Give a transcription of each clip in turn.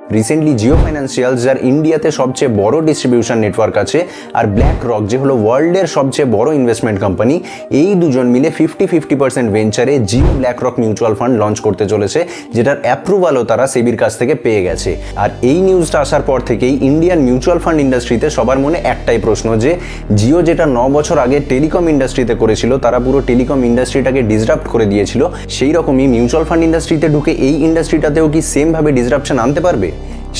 Recently Jio financial, যার ইন্ডিয়াতে সবচেয়ে বড় ডিস্ট্রিবিউশন নেটওয়ার্ক আছে, আর ব্ল্যাক রক, যে হলো ওয়ার্ল্ডের সবচেয়ে বড় ইনভেস্টমেন্ট কোম্পানি, এই দুজন মিলে 50% ভেঞ্চারে Jio BlackRock mutual fund launch করতে চলেছে, যেটার অ্যাপ্রুভালও তারা সেবির কাছ থেকে পেয়ে গেছে। আর এই নিউজটা আসার পর থেকেই ইন্ডিয়ান মিউচুয়াল ফান্ড ইন্ডাস্ট্রিতে সবার মনে একটাই প্রশ্ন, যে জিও যেটা 9 বছর আগে টেলিকম ইন্ডাস্ট্রিতে করেছিল, তারা পুরো টেলিকম ইন্ডাস্ট্রিটাকে ডিসরাপ্ট করে দিয়েছিল, সেই রকমই মিউচুয়াল ফান্ড ইন্ডাস্ট্রিতে ঢুকে এই ইন্ডাস্ট্রিটাতেও কি সেমভাবে ডিসরাপশন আনতে পারবে?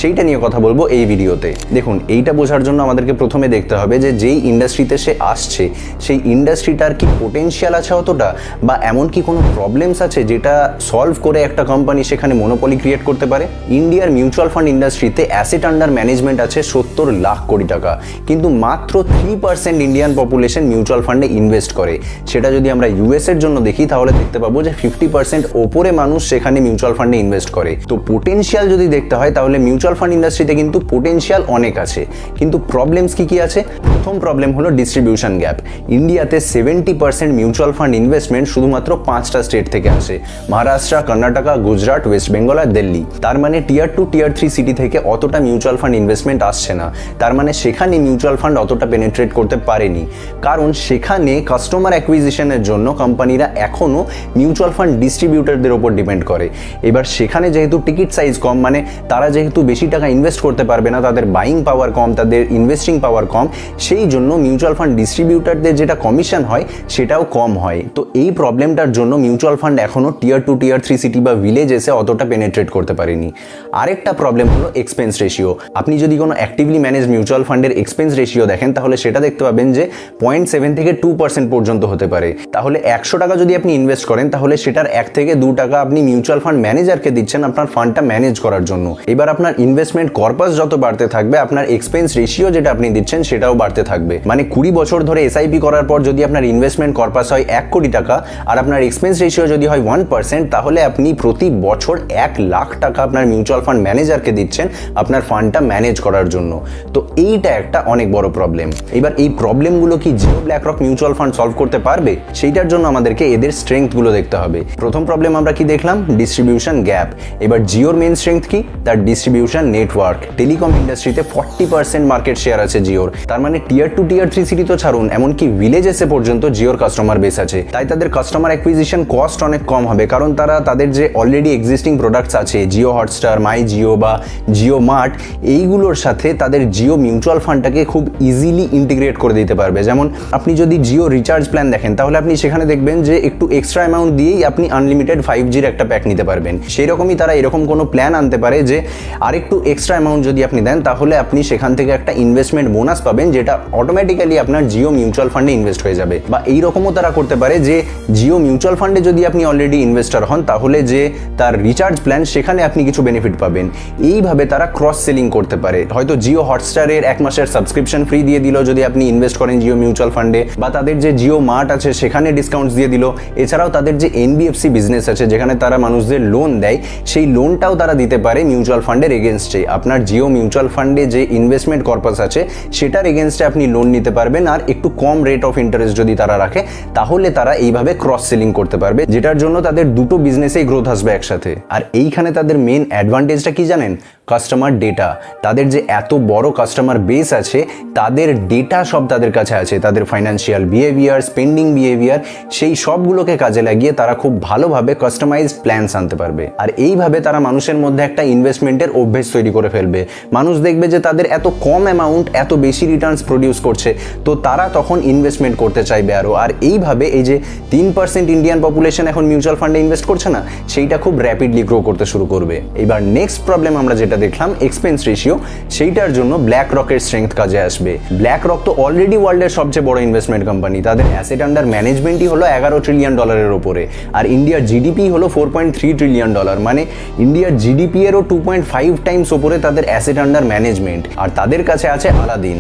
সেইটা নিয়ে কথা বলবো এই ভিডিওতে। দেখুন, এইটা বোঝার জন্য আমাদেরকে প্রথমে দেখতে হবে যে যেই ইন্ডাস্ট্রিতে সে আসছে সেই ইন্ডাস্ট্রিটার কি পোটেনশিয়াল আছে অতটা, বা এমন কি কোনো প্রবলেমস আছে যেটা সলভ করে একটা কোম্পানি সেখানে মনোপলি ক্রিয়েট করতে পারে। ইন্ডিয়ার মিউচুয়াল ফান্ড ইন্ডাস্ট্রিতে অ্যাসেট আন্ডার ম্যানেজমেন্ট আছে 70 লাখ কোটি টাকা, কিন্তু মাত্র 3% ইন্ডিয়ান পপুলেশন মিউচুয়াল ফান্ডে ইনভেস্ট করে। সেটা যদি আমরা ইউএসের জন্য দেখি তাহলে দেখতে পাবো যে 50% ওপরে মানুষ সেখানে মিউচুয়াল ফান্ডে ইনভেস্ট করে। তো পোটেনশিয়াল যদি দেখতে হয় তাহলে মিউচুয়াল ফান্ড ইন্ডাস্ট্রিতে কিন্তু পোটেনশিয়াল অনেক আছে, কিন্তু প্রবলেমস কি আছে? প্রথম প্রবলেম হলো ডিস্ট্রিবিউশন গ্যাপ। ইন্ডিয়াতে 70% মিউচুয়াল ফান্ড ইনভেস্টমেন্ট শুধুমাত্র 5টা স্টেট থেকে আসে, মহারাষ্ট্র, কর্ণাটকা, গুজরাট, ওয়েস্ট বেঙ্গল আর দিল্লি। তার মানে টিয়ার 2 টিয়ার 3 সিটি থেকে অতটা মিউচুয়াল ফান্ড ইনভেস্টমেন্ট আসছে না। তার মানে সেখানে মিউচুয়াল ফান্ড অতটা পেনেট্রেট করতে পারেনি, কারণ সেখানে কাস্টমার অ্যাকুইজিশনের জন্য কোম্পানিরা এখনো মিউচুয়াল ফান্ড ডিস্ট্রিবিউটরদের উপর ডিপেন্ড করে। এবার সেখানে যেহেতু টিকিট সাইজ কম, মানে তারা যেহেতু বেশি টাকা ইনভেস্ট করতে পারবে না, তাদের বাইং পাওয়ার কম, তাদের ইনভেস্টিং পাওয়ার কম, সেই জন্য মিউচুয়াল ফান্ড ডিস্ট্রিবিউটরদের যেটা কমিশন হয় সেটাও কম হয়। তো এই প্রবলেমটার জন্য মিউচুয়াল ফান্ড এখনো টিয়ার 2 টিয়ার 3 সিটি বা ভিলেজ এসে অতটা পেনেট্রেট করতে পারেনি। আরেকটা প্রবলেম হলো এক্সপেন্স রেশিও। আপনি যদি কোনো অ্যাক্টিভলি ম্যানেজ মিউচুয়াল ফান্ডের এক্সপেন্স রেশিও দেখেন তাহলে সেটা দেখতে পাবেন যে 0.7 থেকে 2% পর্যন্ত হতে পারে। তাহলে 100 টাকা যদি আপনি ইনভেস্ট করেন তাহলে সেটার 1 থেকে 2 টাকা আপনি মিউচুয়াল ফান্ড ম্যানেজারকে দিচ্ছেন আপনার ফান্ডটা ম্যানেজ করার জন্য। এবার আপনার ইনভেস্টমেন্ট কর্পাস যত বাড়তে থাকবে, আপনার এক্সপেন্স রেশিও যেটা আপনি দিচ্ছেন সেটাও বাড়তে থাকবে। মানে 20 বছর ধরে এসআইপি করার পর যদি আপনার ইনভেস্টমেন্ট কর্পাস হয় 1 কোটি টাকা আর আপনার এক্সপেন্স রেশিও যদি হয় 1%, তাহলে আপনি প্রতি বছর 1 লাখ টাকা আপনার মিউচুয়াল ফান্ড ম্যানেজারকে দিচ্ছেন আপনার ফান্ডটা ম্যানেজ করার জন্য। তো এইটা একটা অনেক বড় প্রবলেম। এবার এই প্রবলেমগুলো কি Jio BlackRock mutual fund solve করতে পারবে? সেইটার জন্য আমাদেরকে এদের স্ট্রেংথগুলো দেখতে হবে। প্রথম প্রবলেম আমরা কি দেখলাম? Distribution gap. এবার জিওর মেইন স্ট্রেংথ কি? তার ডিস্ট্রিবিউশন নেটওয়ার্ক। টেলিকম ইন্ডাস্ট্রিতে 40% মার্কেট শেয়ার আছে জিওর। তার মানে টিয়ার 2 টিয়ার 3 সিটি তো ছাড়ুন, এমনকি ভিলেজেসে পর্যন্ত জিওর কাস্টমার বেস আছে। তাই তাদের কাস্টমার অ্যাকুইজিশন কস্ট অনেক কম হবে, কারণ তারা তাদের যে অলরেডি এক্সিস্টিং প্রোডাক্টস আছে, জিও হটস্টার, মাই জিও বা জিও মার্ট, এইগুলোর সাথে তাদের জিও মিউচুয়াল ফান্ডটাকে খুব ইজিলি ইন্টিগ্রেট করে দিতে পারবে। যেমন আপনি যদি জিও রিচার্জ প্ল্যান দেখেন তাহলে আপনি সেখানে দেখবেন যে একটু এক্সট্রা অ্যামাউন্ট দিয়েই আপনি আনলিমিটেড 5Gর একটা প্যাক নিতে পারবেন। সেই রকমই তারা এরকম কোনো প্ল্যান আনতে পারে যে আরেকটু এক্সট্রা অ্যামাউন্ট যদি আপনি দেন তাহলে আপনি সেখান থেকে একটা ইনভেস্টমেন্ট বোনাস পাবেন, যেটা অটোমেটিক্যালি আপনার জিও মিউচুয়াল ফান্ডে ইনভেস্ট হয়ে যাবে। বা এইরকমও তারা করতে পারে যে জিও মিউচুয়াল ফান্ডে যদি আপনি অলরেডি ইনভেস্টার হন তাহলে যে তার রিচার্জ প্ল্যান সেখানে আপনি কিছু বেনিফিট পাবেন। এইভাবে তারা ক্রস সেলিং করতে পারে। হয়তো জিও হটস্টারের 1 মাসের সাবস্ক্রিপশন ফ্রি দিয়ে দিল যদি আপনি ইনভেস্ট করেন জিও মিউচুয়াল ফান্ডে, বা তাদের যে জিও মার্ট আছে সেখানে ডিসকাউন্টস দিয়ে দিল। এছাড়াও তাদের যে এনবিএফসি বিজনেস আছে যেখানে তারা মানুষদের লোন দেয়, সেই লোনটাও তারা দিতে পারে মিউচুয়াল ফান্ডের এগেনস্টে। আপনার জিও মিউচুয়াল ফান্ডে যে ইনভেস্টমেন্ট কর্পাস আছে সেটার এগেনস্টে আপনি লোন নিতে পারবেন, আর একটু কম রেট অফ ইন্টারেস্ট যদি তারা রাখে তাহলে তারা এইভাবে ক্রস সেলিং করতে পারবে, যেটার জন্য তাদের দুটো বিজনেসেই গ্রোথ আসবে একসাথে। আর এইখানে তাদের মেন অ্যাডভান্টেজটা কি জানেন? Customer data. তাদের যে এত বড় কাস্টমার বেস আছে তাদের ডেটা সব তাদের কাছে আছে, তাদের ফাইন্যান্সিয়াল বিহেভিয়ার, স্পেন্ডিং বিহেভিয়ার, সেই সবগুলোকে কাজে লাগিয়ে তারা খুব ভালোভাবে কাস্টমাইজড প্ল্যানস আনতে পারবে। আর এইভাবে তারা মানুষের মধ্যে একটা ইনভেস্টমেন্টের অভ্যেস তৈরি করে ফেলবে। মানুষ দেখবে যে তাদের এত কম অ্যামাউন্ট এত বেশি রিটার্নস প্রডিউস করছে, তো তারা তখন ইনভেস্টমেন্ট করতে চাইবে আরও। আর এইভাবে এই যে 3% ইন্ডিয়ান পপুলেশন এখন মিউচুয়াল ফান্ডে ইনভেস্ট করছে না, সেইটা খুব র্যাপিডলি গ্রো করতে শুরু করবে। এবার নেক্সট প্রবলেম আমরা যেটা দেখলাম এক্সপেন্স রেশিও, সেইটার জন্য ব্ল্যাক রকের স্ট্রেংথ কাজে আসবে। ব্ল্যাক রক তো অলরেডি ওয়ার্ল্ডের সবচেয়ে বড় ইনভেস্টমেন্ট কোম্পানি। তাদের অ্যাসেট আন্ডার ম্যানেজমেন্টই হলো $11 ট্রিলিয়ন ওপরে, আর ইন্ডিয়ার জিডিপি হলো $4.3 ট্রিলিয়ন। মানে ইন্ডিয়ার জিডিপি এরও 2.5 টাইমস ওপরে তাদের অ্যাসেট আন্ডার ম্যানেজমেন্ট। আর তাদের কাছে আছে আলাদিন।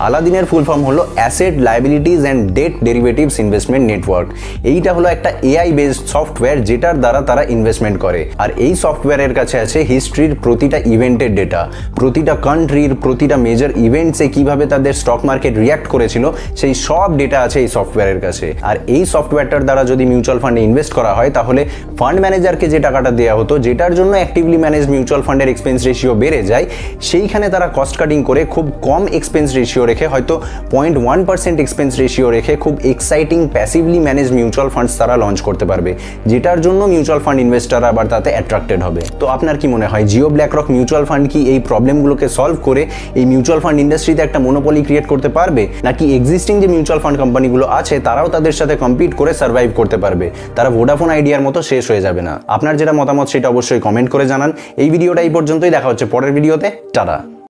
আলাদিনের ফুল ফর্ম হলো asset liabilities and debt derivatives investment network. এইটা হলো একটা এআই বেসড সফটওয়্যার যেটার দ্বারা তারা ইনভেস্টমেন্ট করে। আর এই সফটওয়্যারের কাছে আছে হিস্ট্রির প্রতিটা ইভেন্টের ডেটা, প্রতিটা কান্ট্রির প্রতিটা মেজর ইভেন্টসে কিভাবে তাদের স্টক মার্কেট রিয়াক্ট করেছিল সেই সব ডেটা আছে এই সফটওয়্যারের কাছে। আর এই সফটওয়্যারটার দ্বারা যদি মিউচুয়াল ফান্ডে ইনভেস্ট করা হয় তাহলে ফান্ড ম্যানেজারকে যে টাকাটা দেওয়া হতো, যেটার জন্য অ্যাক্টিভলি ম্যানেজ মিউচুয়াল ফান্ডের এক্সপেন্স রেশিও বেড়ে যায়, সেইখানে তারা কস্ট কাটিং করে খুব কম এক্সপেন্স রেশিও রেখে, হয়তো 0.1% এক্সপেন্স রেশিও রেখে খুব exciting passively manage mutual funds তারা লঞ্চ করতে পারবে, যেটার জন্য মিউচুয়াল ফান্ড ইনভেস্টাররা আবার তাতে অ্যাট্রাক্টেড হবে। তো আপনার কি মনে হয় জিও ব্ল্যাকরক মিউচুয়াল ফান্ড কি এই প্রবলেমগুলোকে সলভ করে এই মিউচুয়াল ফান্ড ইন্ডাস্ট্রিতে একটা মনোপলি ক্রিয়েট করতে পারবে, নাকি এক্সিস্টিং যে মিউচুয়াল ফান্ড কোম্পানিগুলো আছে তারাও তাদের সাথে কম্পিট করে সার্ভাইভ করতে পারবে, তারা ভোডাফোন আইডিয়ার মতো শেষ হয়ে যাবে না? আপনার যেটা মতামত সেটা অবশ্যই কমেন্ট করে জানান। এই ভিডিওটা এই পর্যন্তই, দেখা হচ্ছে পরের ভিডিওতে। টাটা।